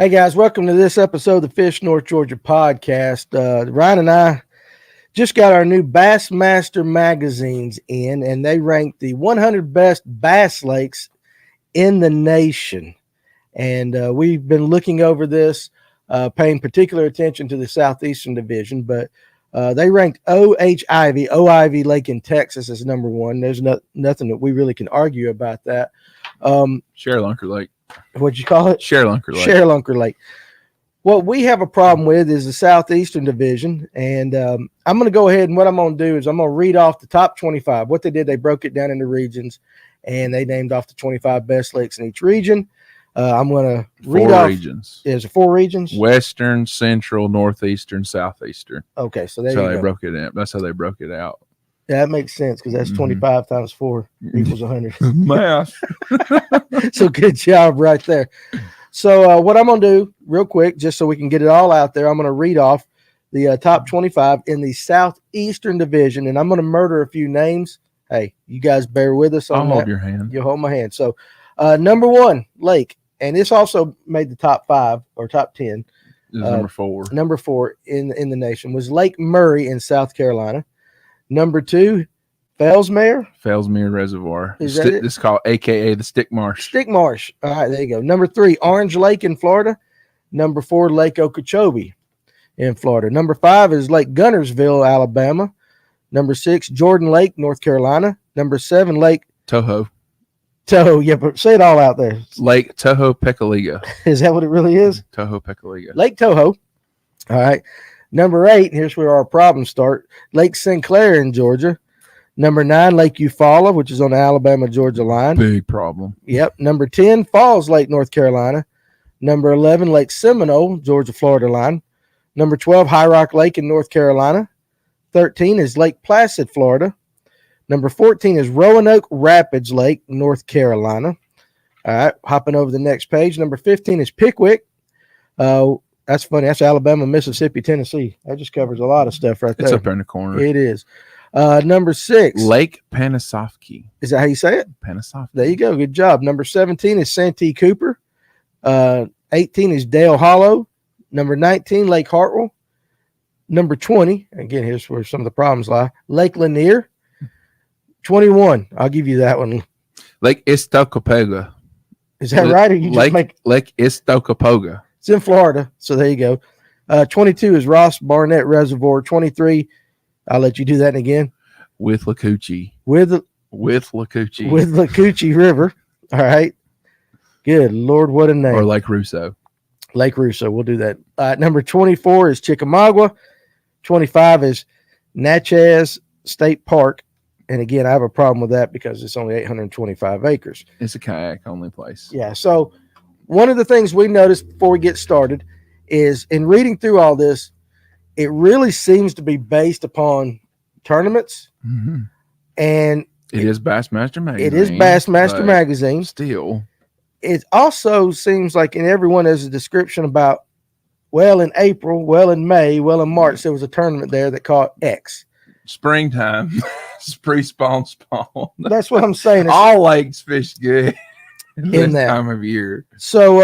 Hey guys, welcome to this episode of the Fish North Georgia podcast. Ryan and I just got our new Bassmaster magazines in, and they ranked the 100 best bass lakes in the nation. And we've been looking over this, paying particular attention to the Southeastern Division, but they ranked O-Ivy Lake in Texas as number one. There's nothing that we really can argue about that. Sherelunker Lake. What'd you call it? Sherelunker Lake. Sherelunker Lake. What we have a problem with is the Southeastern Division, and I'm going to go ahead and what I'm going to do is I'm going to read off the top 25. What they did, they broke it down into regions, and they named off the 25 best lakes in each region. I'm going to read Four off. regions. Is it 4 regions? Western, Central, Northeastern, Southeastern. Okay, so That's how they broke it in. That's how they broke it out. Yeah, that makes sense because that's 25 times 4 equals 100. Math. So good job right there. So what I'm going to do real quick, just so we can get it all out there, I'm going to read off the top 25 in the Southeastern Division, and I'm going to murder a few names. Hey, you guys bear with us on that. I'll hold your hand. You'll hold my hand. So number one, lake, and this also made the top 5 or top 10. Number 4. Number 4 in the nation was Lake Murray in South Carolina. Number 2, Fellsmere Reservoir. Is that it? This is called AKA the Stick Marsh. Stick Marsh. All right, there you go. Number 3, Orange Lake in Florida. Number 4, Lake Okeechobee in Florida. Number 5 is Lake Gunnersville, Alabama. Number 6, Jordan Lake, North Carolina. Number 7, Lake Toho. Yeah, but say it all out there. Lake Toho-Pecaliga. Is that what it really is? Toho-Pecaliga. Lake Toho. All right. Number 8, here's where our problems start. Lake Sinclair in Georgia. Number 9, Lake Eufaula, which is on the Alabama-Georgia line. Big problem. Yep. Number 10, Falls Lake, North Carolina. Number 11, Lake Seminole, Georgia-Florida line. Number 12, High Rock Lake in North Carolina. 13 is Lake Placid, Florida. Number 14 is Roanoke Rapids Lake, North Carolina. All right, hopping over the next page. Number 15 is Pickwick. That's funny. That's Alabama, Mississippi, Tennessee. That just covers a lot of stuff right there. It's up there in the corner. It is. Number 6. Lake Panisofsky. Is that how you say it? Panisofsky. There you go. Good job. Number 17 is Santee Cooper. 18 is Dale Hollow. Number 19, Lake Hartwell. Number 20, again, here's where some of the problems lie. Lake Lanier. 21, I'll give you that one. Lake Istokopoga. Is that right? Or you just Lake Istokopoga. It's in Florida, so there you go. 22 is Ross Barnett Reservoir. 23, I'll let you do that again. With Lacoochee. With Lacoochee. With Lacoochee River. All right. Good Lord, what a name. Or Lake Russo. Lake Russo, we'll do that. Number 24 is Chickamauga. 25 is Natchez State Park. And again, I have a problem with that because it's only 825 acres. It's a kayak-only place. Yeah, so one of the things we noticed before we get started is in reading through all this, it really seems to be based upon tournaments. Mm-hmm. And it is Bassmaster Magazine. It is Bassmaster Magazine. Still. It also seems like in everyone there's a description about, well, in April, well, in May, well, in March, there was a tournament there that caught X. Springtime. It's pre-spawn. That's what I'm saying. All lakes fish good in that time of year. So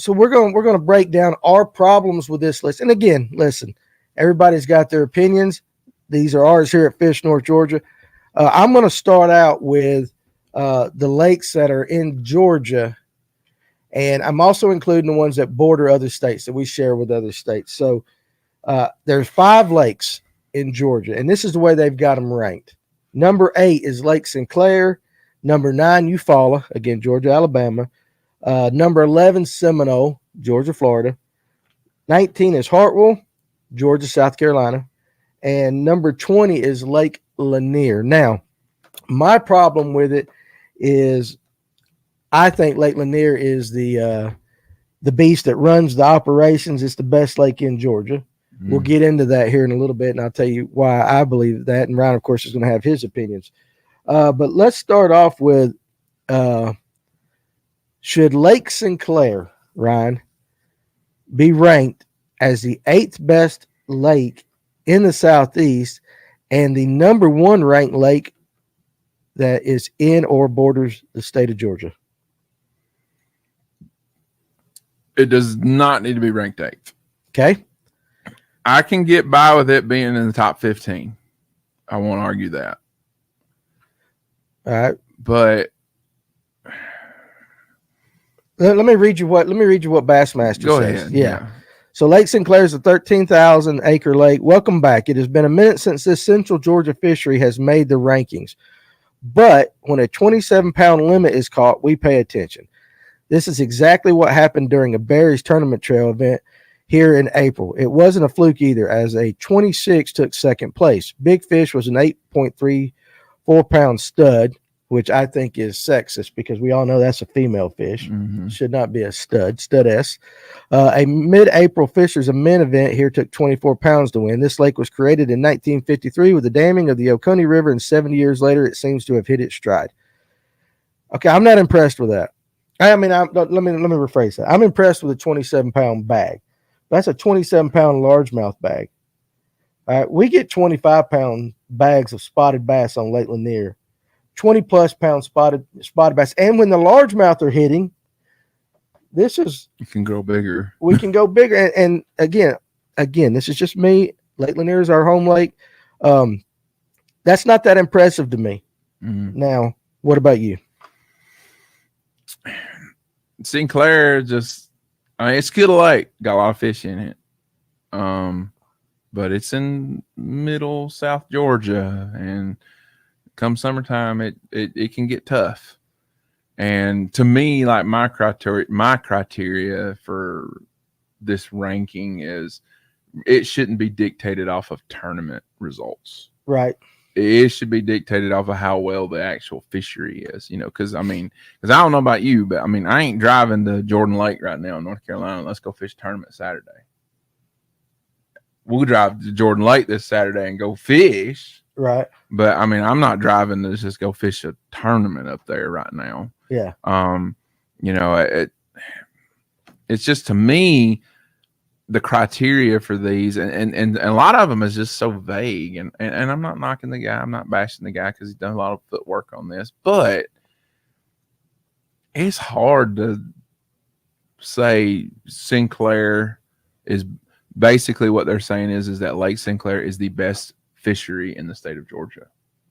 we're going to break down our problems with this list. And again, listen, everybody's got their opinions. These are ours here at Fish North Georgia. I'm going to start out with the lakes that are in Georgia, and I'm also including the ones that border other states that we share with other states. So there's 5 lakes in Georgia, and this is the way they've got them ranked. Number 8 is Lake Sinclair. Number 9, Eufaula, again, Georgia, Alabama. Number 11, Seminole, Georgia, Florida. 19 is Hartwell, Georgia, South Carolina. And number 20 is Lake Lanier. Now, my problem with it is I think Lake Lanier is the beast that runs the operations. It's the best lake in Georgia. We'll get into that here in a little bit, and I'll tell you why I believe that. And Ryan, of course, is going to have his opinions. But let's start off with should Lake Sinclair, Ryan, be ranked as the 8th best lake in the Southeast and the number 1 ranked lake that is in or borders the state of Georgia? It does not need to be ranked 8th. Okay. I can get by with it being in the top 15. I won't argue that. All right. But let me read you what Bassmaster go says. ahead. Yeah. So Lake Sinclair is a 13,000 acre lake. Welcome back. It has been a minute since this Central Georgia fishery has made the rankings. But when a 27-pound limit is caught, we pay attention. This is exactly what happened during a Barry's Tournament Trail event here in April. It wasn't a fluke either, as a 26 took second place. Big Fish was an 8.34-pound stud, which I think is sexist because we all know that's a female fish. Mm-hmm. Should not be a studess. A mid-April Fishers of Men event here took 24 pounds to win. This lake was created in 1953 with the damming of the Oconee River, and 70 years later, it seems to have hit its stride. Okay, I'm not impressed with that. Let me rephrase that. I'm impressed with a 27-pound bag. That's a 27-pound largemouth bag. All right, we get 25-pound bags of spotted bass on Lake Lanier. 20-plus pound spotted bass. And when the largemouth are hitting, you can grow bigger. We can go bigger. And again, this is just me. Lake Lanier is our home lake. That's not that impressive to me. Mm-hmm. Now, what about you? Sinclair it's Skittle Lake. Got a lot of fish in it. But it's in middle South Georgia, and come summertime, it can get tough. And to me, like my criteria for this ranking is it shouldn't be dictated off of tournament results. Right. It should be dictated off of how well the actual fishery is, because I don't know about you, but I ain't driving to Jordan Lake right now in North Carolina. Let's go fish tournament Saturday. We'll drive to Jordan Lake this Saturday and go fish. Right. But I'm not driving to just go fish a tournament up there right now. Yeah. It's just, to me, the criteria for these and a lot of them is just so vague, and I'm not knocking the guy. I'm not bashing the guy because he's done a lot of footwork on this, but it's hard to say Sinclair is basically what they're saying is that Lake Sinclair is the best fishery in the state of Georgia.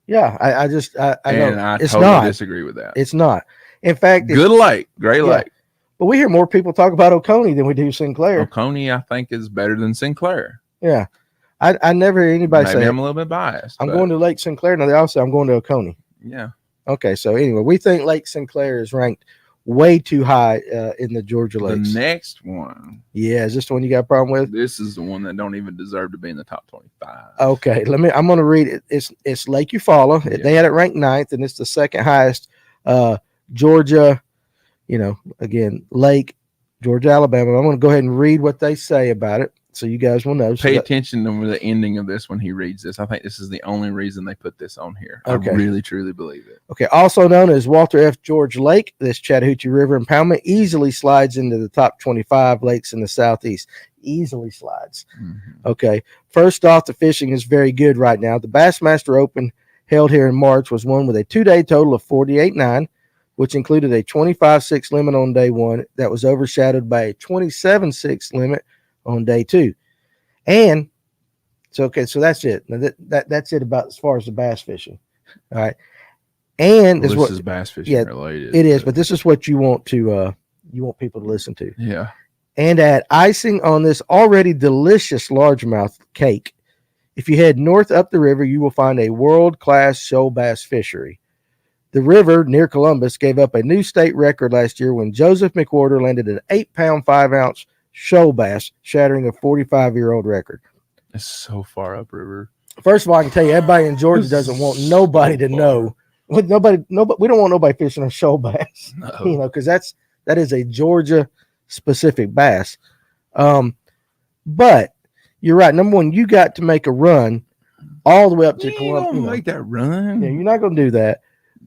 Yeah, I totally disagree with that. It's not. In fact, good lake, great lake. But we hear more people talk about Oconee than we do Sinclair. Oconee, I think, is better than Sinclair. Yeah. I never hear anybody say I'm a little bit biased. I'm going to Lake Sinclair. No, they all say I'm going to Oconee. Yeah. Okay, so anyway, we think Lake Sinclair is ranked way too high in the Georgia lakes. The next one. Yeah, is this the one you got a problem with? This is the one that don't even deserve to be in the top 25. Okay, I'm going to read it. It's Lake Eufaula. Yeah. They had it ranked 9th, and it's the second highest Georgia, again, Lake, Georgia, Alabama. I'm going to go ahead and read what they say about it so you guys will know. Pay attention to the ending of this when he reads this. I think this is the only reason they put this on here. Okay. I really, truly believe it. Okay, also known as Walter F. George Lake, this Chattahoochee River impoundment easily slides into the top 25 lakes in the southeast. Easily slides. Mm-hmm. Okay, first off, the fishing is very good right now. The Bassmaster Open held here in March was won with a 2-day total of 48.9, which included a 25.6 limit on day one that was overshadowed by a 27.6 limit on day two. And so that's it. Now that's it about as far as the bass fishing. All right. And this is bass fishing related. It is, but this is what you want people to listen to. Yeah. And add icing on this already delicious largemouth cake. If you head north up the river, you will find a world-class shoal bass fishery. The river near Columbus gave up a new state record last year when Joseph McWhorter landed an 8-pound, 5-ounce shoal bass, shattering a 45-year-old record. It's so far upriver. First of all, I can tell you, everybody in Georgia doesn't want nobody to know. We don't want nobody fishing a shoal bass. No. Because that is a Georgia-specific bass. But you're right. Number one, you got to make a run all the way up to Columbus. You make that run. Yeah, you're not going to do that.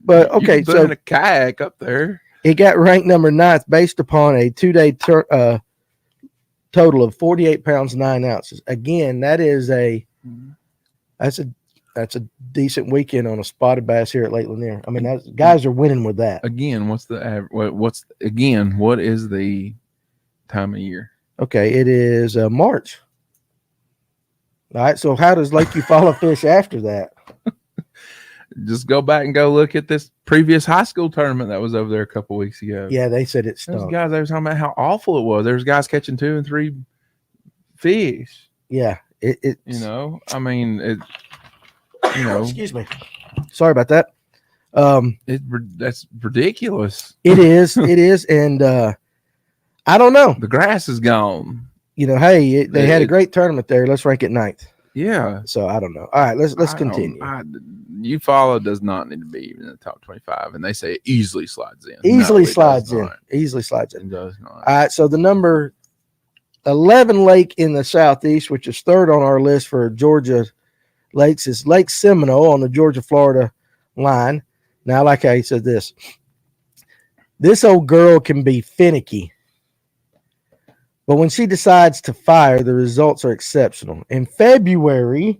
But okay, you can put in a kayak up there. It got ranked number 9th based upon a 2-day total of 48 pounds 9 ounces. Again, that's a decent weekend on a spotted bass here at Lake Lanier. I mean, guys are winning with that. Again, what is the time of year? Okay, it is March. All right, so how does Lake Eufaula fish after that? Just go back and go look at this previous high school tournament that was over there a couple weeks ago. Yeah, they said it Those stunk. guys, they were talking about how awful it was. There's guys catching 2 and 3 fish. Yeah, it You know, I mean, it. You know, excuse me. Sorry about that. That's ridiculous. It is, and I don't know. The grass is gone. You know, hey, they had a great tournament there. Let's rank it 9th. Yeah. So I don't know. All right, let's continue. Eufaula does not need to be even in the top 25, and they say it easily slides in. Easily slides in. It does not. All right, so the number 11 lake in the southeast, which is third on our list for Georgia lakes, is Lake Seminole on the Georgia-Florida line. Now, like I said, this old girl can be finicky, but when she decides to fire, the results are exceptional. In February,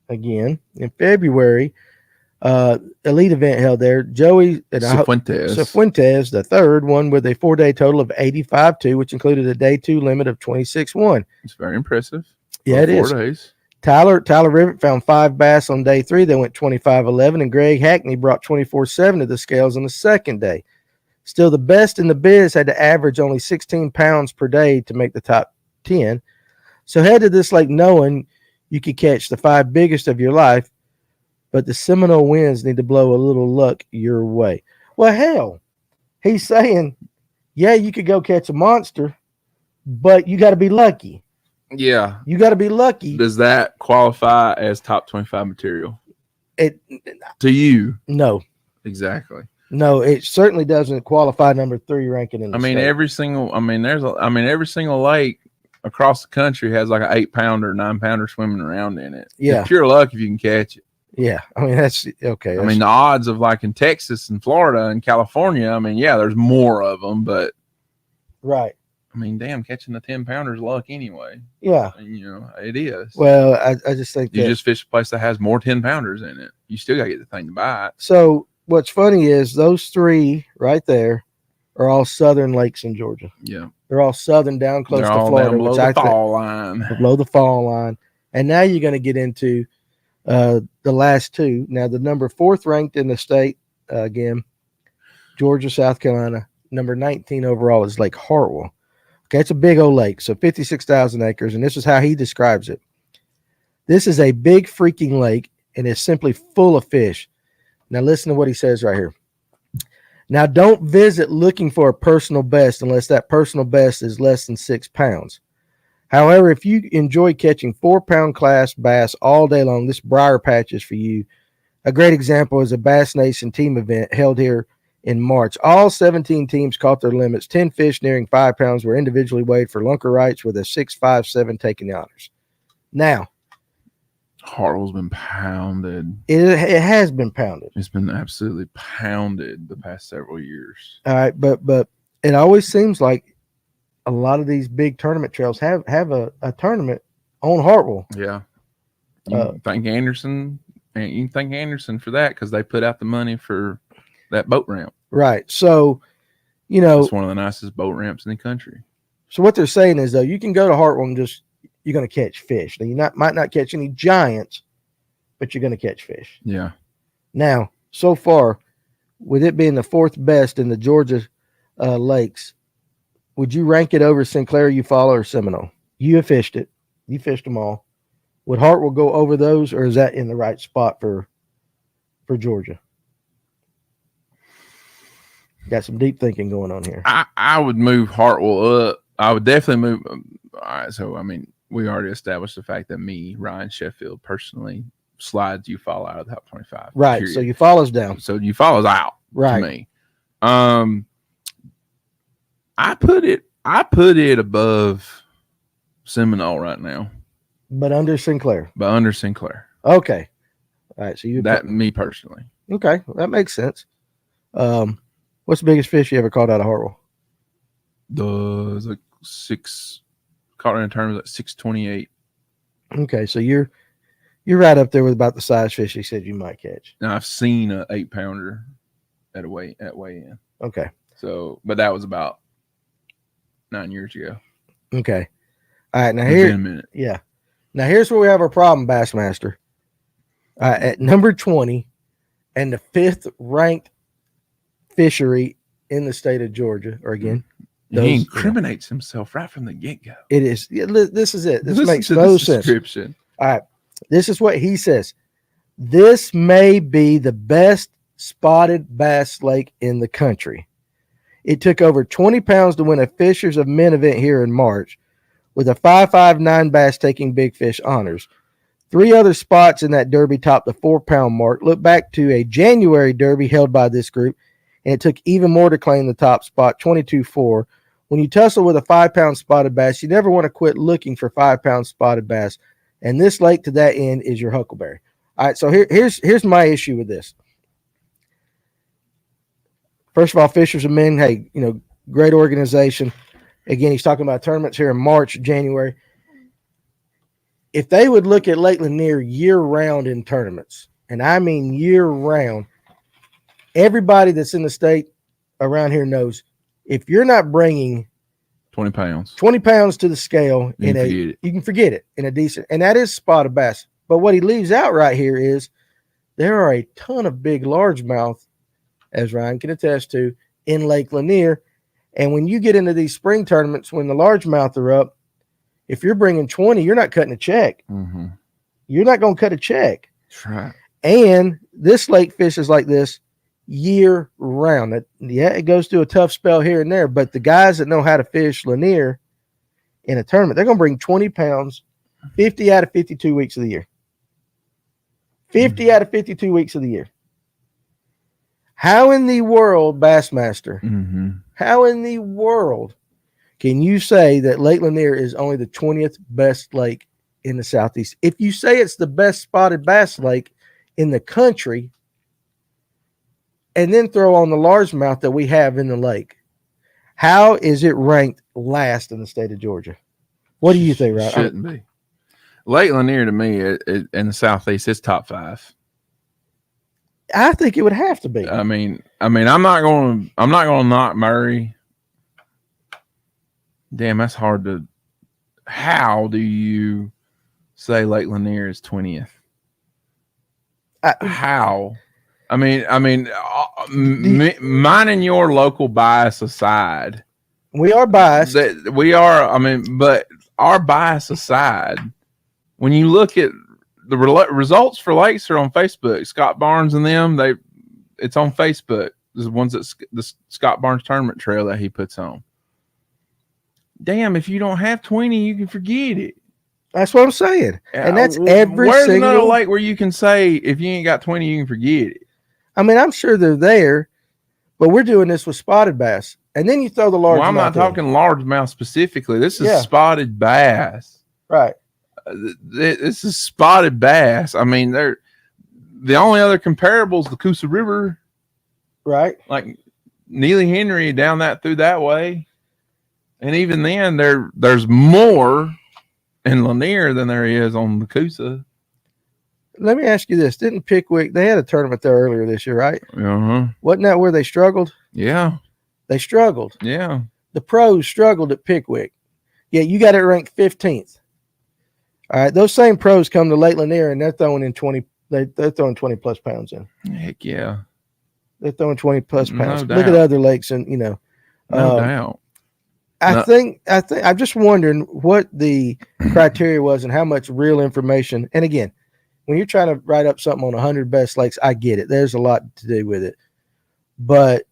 elite event held there. Joey Cifuentes, the third, won with a 4-day total of 85.2, which included a day 2 limit of 26.1. It's very impressive. Yeah, it is. 4 days. Tyler Rivet found 5 bass on day 3. They went 25-11, and Greg Hackney brought 24.7 to the scales on the second day. Still, the best in the biz had to average only 16 pounds per day to make the top 10. So head to this lake knowing you could catch the 5 biggest of your life, but the Seminole winds need to blow a little luck your way. Well, hell, he's saying, yeah, you could go catch a monster, but you got to be lucky. Yeah. You got to be lucky. Does that qualify as top 25 material? To you? No. Exactly. No, it certainly doesn't qualify number 3 ranking in the state. every single lake across the country has like an 8-pounder, 9-pounder swimming around in it. Yeah. It's pure luck if you can catch it. Yeah. I mean, that's okay. The odds of like in Texas and Florida and California, there's more of them, but right. Damn, catching the 10-pounder's luck anyway. Yeah. It is. Well, I just think you just fish a place that has more 10-pounders in it. You still got to get the thing to bite. So what's funny is those 3 right there are all southern lakes in Georgia. Yeah. They're all southern down close to Florida. Down below the fall line. Below the fall line. And now you're going to get into the last 2. Now, the number 4th ranked in the state, again, Georgia, South Carolina. Number 19 overall is Lake Hartwell. Okay, it's a big old lake, so 56,000 acres, and this is how he describes it. This is a big freaking lake, and it's simply full of fish. Now, listen to what he says right here. Now, don't visit looking for a personal best unless that personal best is less than 6 pounds. However, if you enjoy catching 4-pound class bass all day long, this briar patch is for you. A great example is a Bass Nation team event held here in March. All 17 teams caught their limits. 10 fish nearing 5 pounds were individually weighed for lunker rights, with a 6.57 taking the honors. Now, Hartwell's been pounded. It has been pounded. It's been absolutely pounded the past several years. All right, but it always seems like a lot of these big tournament trails have a tournament on Hartwell. Yeah. You can thank Anderson for that, because they put out the money for that boat ramp. Right. So, it's one of the nicest boat ramps in the country. So what they're saying is, though, you can go to Hartwell and you're going to catch fish. Now, you might not catch any giants, but you're going to catch fish. Yeah. Now, so far, with it being the 4th best in the Georgia lakes, would you rank it over Sinclair, Eufaula, or Seminole? You have fished it. You fished them all. Would Hartwell go over those, or is that in the right spot for Georgia? Got some deep thinking going on here. I would move Hartwell up. I would definitely move. All right. So, we already established the fact that Ryan Sheffield, personally slides Eufaula out of the top 25. Right. Period. So Eufaula's down. So Eufaula's out. Right. To me. I put it above Seminole right now. But under Sinclair. Okay. All right. So me personally. Okay. Well, that makes sense. What's the biggest fish you ever caught out of Hartwell? Like 6, caught in a tournament like 628. Okay, so you're right up there with about the size fish he said you might catch. Now I've seen an 8-pounder at weigh in. Okay. So, but that was about 9 years ago. Okay. All right. Now It's been a minute. yeah. Now here's where we have our problem, Bassmaster. At number 20 and the 5th ranked fishery in the state of Georgia, or again, He incriminates himself right from the get-go. It is. This is it. This makes to no this sense. description. All right. This is what he says. This may be the best spotted bass lake in the country. It took over 20 pounds to win a Fishers of Men event here in March, with a 5.59 bass taking big fish honors. 3 other spots in that derby topped the 4-pound mark. Look back to a January derby held by this group, and it took even more to claim the top spot, 22-4. When you tussle with a 5-pound spotted bass, you never want to quit looking for 5-pound spotted bass. And this lake to that end is your huckleberry. All right, so here's my issue with this. First of all, Fishers of Men, hey, great organization. Again, he's talking about tournaments here in March, January. If they would look at Lake Lanier year-round in tournaments, and I mean year-round, everybody that's in the state around here knows if you're not bringing 20 pounds to the scale you can forget it in a decent, and that is spotted bass. But what he leaves out right here is there are a ton of big largemouth, as Ryan can attest to, in Lake Lanier. And when you get into these spring tournaments, when the largemouth are up, if you're bringing 20, you're not cutting a check. Mm-hmm. You're not going to cut a check. That's right. And this lake fishes like this year round. It goes through a tough spell here and there, but the guys that know how to fish Lanier in a tournament, they're going to bring 20 pounds 50 out of 52 weeks of the year. 50 out of 52 weeks of the year. How in the world, Bassmaster, how in the world can you say that Lake Lanier is only the 20th best lake in the Southeast? If you say it's the best spotted bass lake in the country, and then throw on the largemouth that we have in the lake, how is it ranked last in the state of Georgia? What do you think, Ryan? Shouldn't be. Lake Lanier to me in the Southeast is top 5. I think it would have to be. I mean, I'm not going to knock Murray. Damn, that's hard to. How do you say Lake Lanier is 20th? How? I mean, mine and your local bias aside, we are biased. But our bias aside, when you look at the results for lakes are on Facebook. Scott Barnes and them, it's on Facebook. The ones that the Scott Barnes tournament trail that he puts on. Damn, if you don't have 20, you can forget it. That's what I'm saying. And that's where's another lake where you can say if you ain't got 20, you can forget it? I mean, I'm sure they're there, but we're doing this with spotted bass. And then you throw the largemouth. Well, I'm not talking largemouth specifically. This is spotted bass. Right. This is spotted bass. I mean, the only other comparable is the Coosa River. Right. Like Neely Henry down through that way. And even then, there's more in Lanier than there is on the Coosa. Let me ask you this. Didn't Pickwick, they had a tournament there earlier this year, right? Uh-huh. Wasn't that where they struggled? Yeah. They struggled. Yeah. The pros struggled at Pickwick. Yeah, you got it ranked 15th. All right, those same pros come to Lake Lanier and they're throwing in 20. They're throwing 20 plus pounds in. Heck yeah. They're throwing 20 plus pounds. No Look at other lakes and no doubt. I think I'm just wondering what the criteria was and how much real information. And again, when you're trying to write up something on 100 best lakes, I get it. There's a lot to do with it, but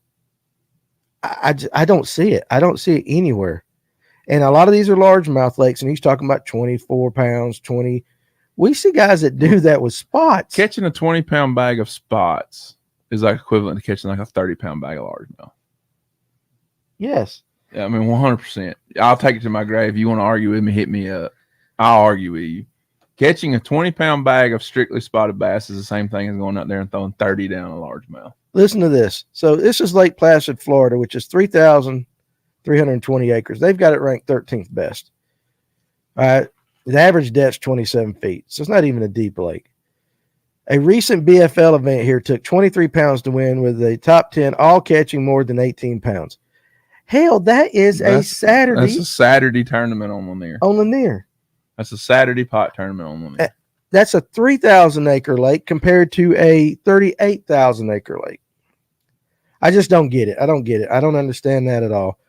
I don't see it. I don't see it anywhere. And a lot of these are largemouth lakes, and he's talking about 24 pounds, 20. We see guys that do that with spots. Catching a 20-pound bag of spots is like equivalent to catching like a 30-pound bag of largemouth. Yes. I mean, 100%. I'll take it to my grave. You want to argue with me, hit me up. I'll argue with you. Catching a 20-pound bag of strictly spotted bass is the same thing as going out there and throwing 30 down a largemouth. Listen to this. So this is Lake Placid, Florida, which is 3,320 acres. They've got it ranked 13th best. The average depth's 27 feet, so it's not even a deep lake. A recent BFL event here took 23 pounds to win, with the top 10 all catching more than 18 pounds. Hell, that is a Saturday. That's a Saturday tournament on Lanier. On Lanier. That's a Saturday pot tournament on Lanier. That's a 3,000 acre lake compared to a 38,000 acre lake. I just don't get it. I don't get it. I don't understand that at all.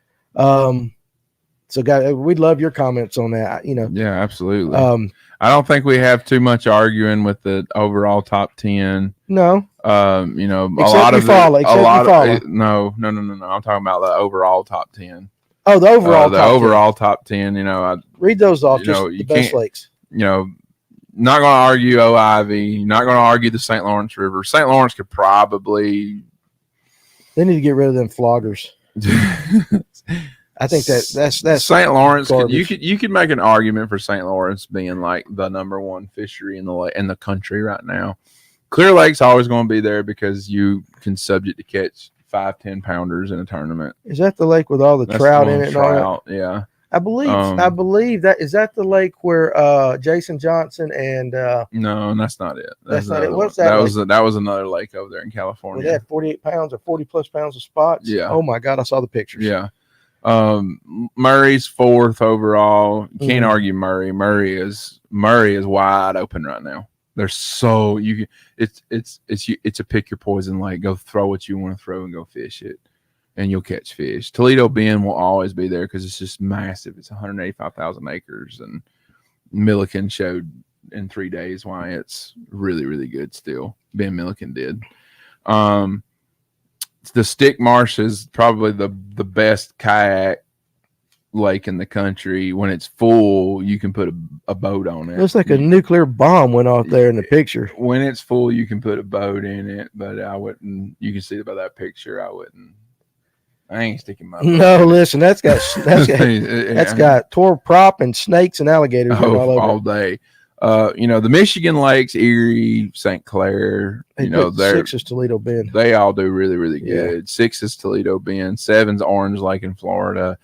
So, guys, we'd love your comments on that. Yeah, absolutely. I don't think we have too much arguing with the overall top 10. No. Except no. I'm talking about the overall top 10. Oh, the overall. Overall top 10. Read those off. The best lakes. Not going to argue Ivy. Not going to argue the St. Lawrence River. St. Lawrence could probably. They need to get rid of them floggers. I think that's St. Lawrence. You could make an argument for St. Lawrence being like the number one fishery in the country right now. Clear Lake's always going to be there because you can subject to catch 5-10 pounders in a tournament. Is that the lake with all the trout in it? Yeah. I believe that is that the lake where Jason Johnson and no, that's not it. That's not it. What's that? That was another lake over there in California. They had 48 pounds or 40 plus pounds of spots. Yeah. Oh my God, I saw the pictures. Yeah. Murray's fourth overall. You can't argue Murray. Murray is wide open right now. They're so it's a pick your poison lake. Go throw what you want to throw and go fish it, and you'll catch fish. Toledo Bend will always be there because it's just massive. It's 185,000 acres, and Milliken showed in 3 days why it's really, really good still. Ben Milliken did. The Stick Marsh is probably the best kayak lake in the country. When it's full, you can put a boat on it. Looks like a nuclear bomb went off there in the picture. When it's full, you can put a boat in it, but I wouldn't. You can see by that picture, I ain't sticking my boat. No, listen, that's got tore prop and snakes and alligators all over all day. The Michigan lakes, Erie, St. Clair, six is Toledo Bend. They all do really, really good. Yeah. 6 is Toledo Bend. 7's Orange Lake in Florida.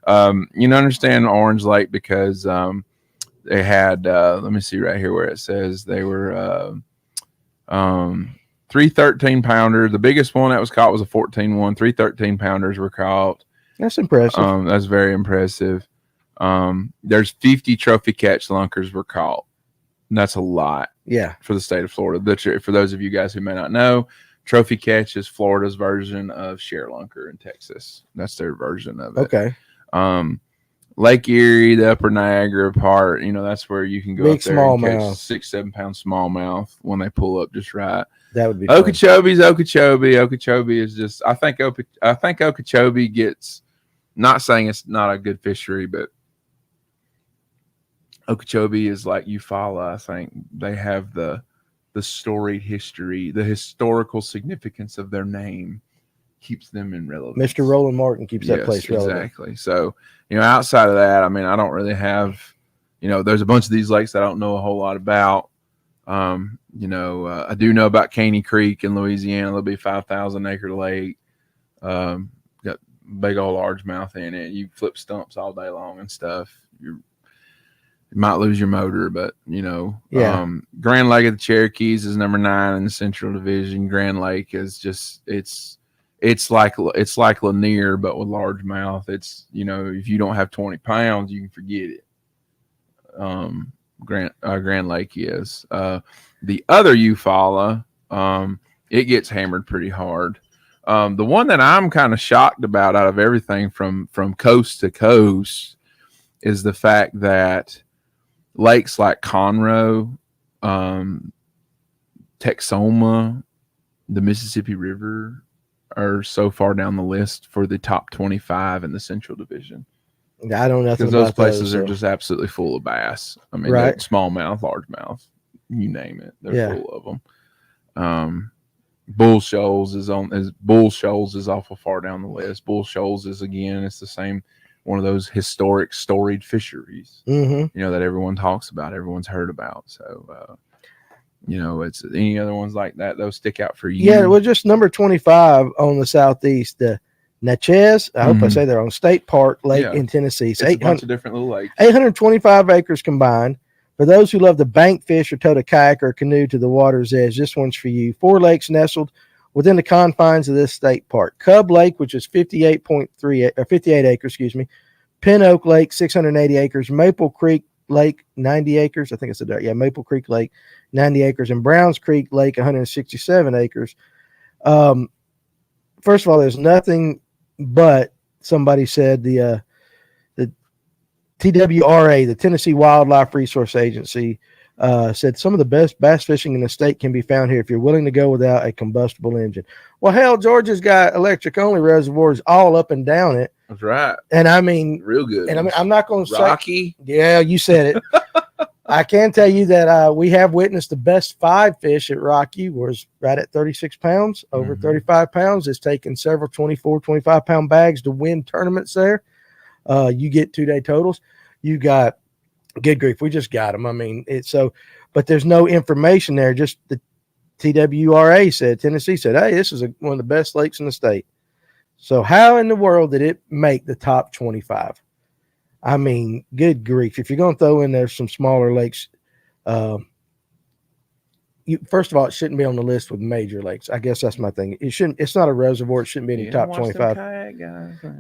Understand Orange Lake because they had let me see right here where it says they were 3 13-pounder. The biggest one that was caught was a 14-1. 3 13-pounders were caught. That's impressive. That's very impressive. There's 50 trophy catch lunkers were caught. And that's a lot. Yeah. For the state of Florida. For those of you guys who may not know, trophy catch is Florida's version of share lunker in Texas. That's their version of it. Okay. Lake Erie, the Upper Niagara part, that's where you can go big up there and catch smallmouth. 6-7 pound smallmouth when they pull up just right. That would be Okeechobee's Okeechobee. Okeechobee is just I think Okeechobee gets, not saying it's not a good fishery, but Okeechobee is like Eufaula. I think they have the storied history, the historical significance of their name keeps them in relevance. Mr. Roland Martin keeps that place relevant. Exactly. So, outside of that, I don't really have, there's a bunch of these lakes that I don't know a whole lot about. I do know about Caney Creek in Louisiana. There'll be 5,000 acre lake. Got big old largemouth in it. You flip stumps all day long and stuff. You might lose your motor, but Grand Lake of the Cherokees is number 9 in the Central Division. Grand Lake is just it's like Lanier, but with largemouth. It's if you don't have 20 pounds, you can forget it. Grand Lake is the other Eufaula. It gets hammered pretty hard. The one that I'm kind of shocked about out of everything from coast to coast is the fact that lakes like Conroe, Texoma, the Mississippi River are so far down the list for the top 25 in the Central Division. I don't know. Because those places are just absolutely full of bass. Right. Smallmouth, largemouth, you name it. They're full of them. Bull Shoals is awful far down the list. Bull Shoals is, again, it's the same, one of those historic storied fisheries, that everyone talks about, everyone's heard about. So, it's any other ones like that, those stick out for you. Yeah, well, just number 25 on the southeast, the Natchez. I hope I say that on State Park Lake in Tennessee. It's a bunch of different little lakes. 825 acres combined. For those who love to bank fish or tow a kayak or canoe to the water's edge, this one's for you. 4 lakes nestled within the confines of this state park. Cub Lake, which is 58 acres, Pin Oak Lake, 680 acres, Maple Creek Lake, 90 acres. I think it's Maple Creek Lake, 90 acres, and Browns Creek Lake, 167 acres. First of all, there's nothing but, somebody said, the TWRA, the Tennessee Wildlife Resource Agency, said some of the best bass fishing in the state can be found here if you're willing to go without a combustible engine. Well, hell, Georgia's got electric only reservoirs all up and down it. That's right. And I mean, real good. And I mean, I'm not going to say Rocky. Yeah, you said it. I can tell you that we have witnessed the best 5 fish at Rocky was right at 36 pounds, over 35 pounds. It's taken several 24, 25 pound bags to win tournaments there. You get 2-day totals. You got, good grief, we just got them. I mean, but there's no information there. Just the TWRA said, Tennessee said, hey, this is one of the best lakes in the state. So how in the world did it make the top 25? I mean, good grief. If you're going to throw in there some smaller lakes, first of all, it shouldn't be on the list with major lakes. I guess that's my thing. It's not a reservoir. It shouldn't be in the top 25.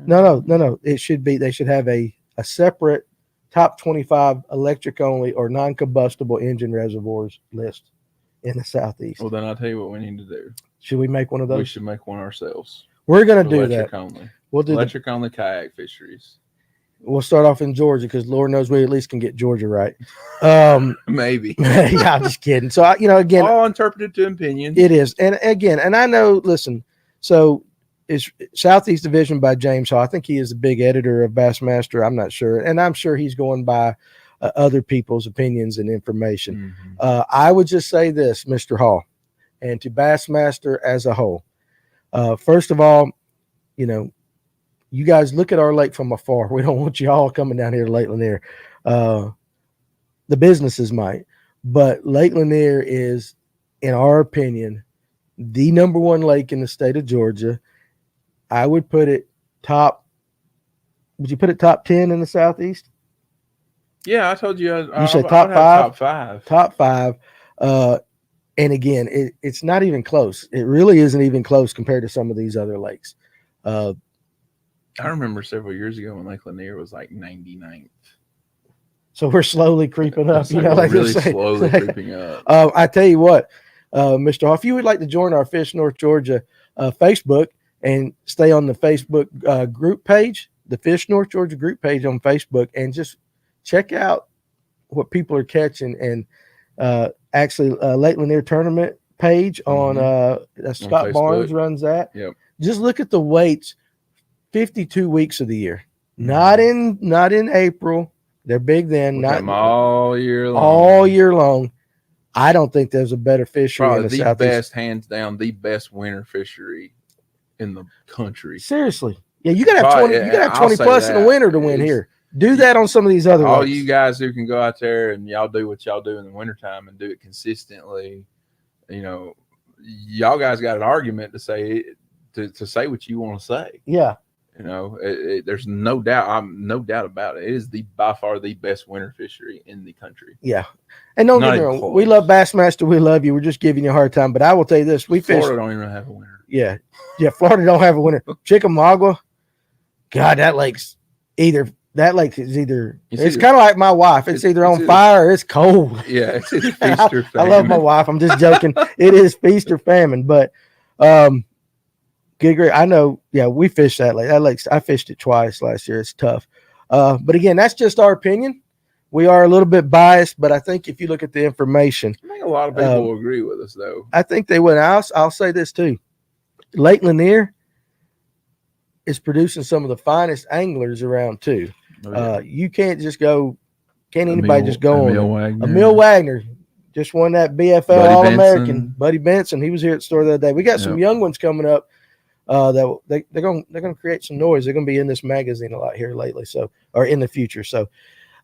No. It should be. They should have a separate top 25 electric only or non-combustible engine reservoirs list in the Southeast. Well, then I'll tell you what we need to do. Should we make one of those? We should make one ourselves. We're going to do that. Only. We'll do electric only kayak fisheries. We'll start off in Georgia because Lord knows we at least can get Georgia right. Maybe. Yeah, I'm just kidding. So, again, all interpreted to opinion. It is. And again, and I know, listen, so it's Southeast Division by James Hall. I think he is the big editor of Bassmaster. I'm not sure. And I'm sure he's going by other people's opinions and information. I would just say this, Mr. Hall, and to Bassmaster as a whole. First of all, you guys look at our lake from afar. We don't want you all coming down here to Lake Lanier. The businesses might, but Lake Lanier is, in our opinion, the number 1 lake in the state of Georgia. I would put it top. Would you put it top 10 in the Southeast? Yeah, I told you. You said top 5. Top 5. Top 5. And again, it's not even close. It really isn't even close compared to some of these other lakes. I remember several years ago when Lake Lanier was like 99th. So we're slowly creeping up. Really slowly creeping up. I tell you what, Mr. Hall, if you would like to join our Fish North Georgia Facebook and stay on the Facebook group page, the Fish North Georgia group page on Facebook, and just check out what people are catching, and actually Lake Lanier tournament page on Scott on Barnes runs that. Yep. Just look at the weights 52 weeks of the year. Not in April. They're big then. Not all year long. All year long. I don't think there's a better fishery Probably in the the Southeast. best, hands down, the best winter fishery in the country. Seriously. Yeah, you gotta have 20. You gotta have 20 plus in the winter to win here. Do that on some of these other all lakes. You guys who can go out there and y'all do what y'all do in the wintertime and do it consistently, y'all guys got an argument to say what you want to say. Yeah. There's no doubt. No doubt about it. It is by far the best winter fishery in the country. Yeah. And don't get me wrong, we love Bassmaster. We love you. We're just giving you a hard time. But I will tell you this: Florida don't even have a winter. Yeah. Florida don't have a winter. Chickamauga, God, that lake's either. It's kind of like my wife. It's either on fire or it's cold. Yeah, it's feast or famine. I love my wife. I'm just joking. It is feast or famine. But good grief. I know. Yeah, we fished that lake. That lake. I fished it twice last year. It's tough. But again, that's just our opinion. We are a little bit biased, but I think if you look at the information, I think a lot of people will agree with us, though. I think they would. I'll say this too. Lake Lanier is producing some of the finest anglers around too. Oh, yeah. You can't just go. Can't anybody just go on? Emil Wagner just won that BFL All-American. Buddy Benson. He was here at the store the other day. We got some young ones coming up. That they're going to create some noise. They're going to be in this magazine a lot here lately, or in the future. So,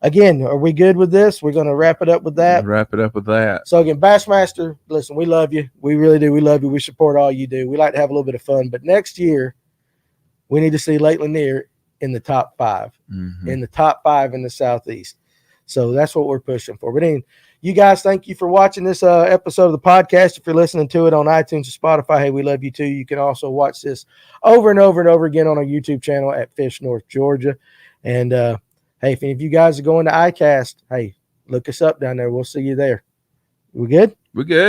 again, are we good with this? We're going to wrap it up with that. So again, Bassmaster, listen, we love you. We really do. We love you. We support all you do. We like to have a little bit of fun, but next year we need to see Lake Lanier in the top 5, in the top 5 in the Southeast. So that's what we're pushing for. But You guys, thank you for watching this episode of the podcast. If you're listening to it on iTunes or Spotify, hey, we love you too. You can also watch this over and over and over again on our YouTube channel at Fish North Georgia. And hey, if any of you guys are going to ICAST, hey, look us up down there. We'll see you there. We good? We're good.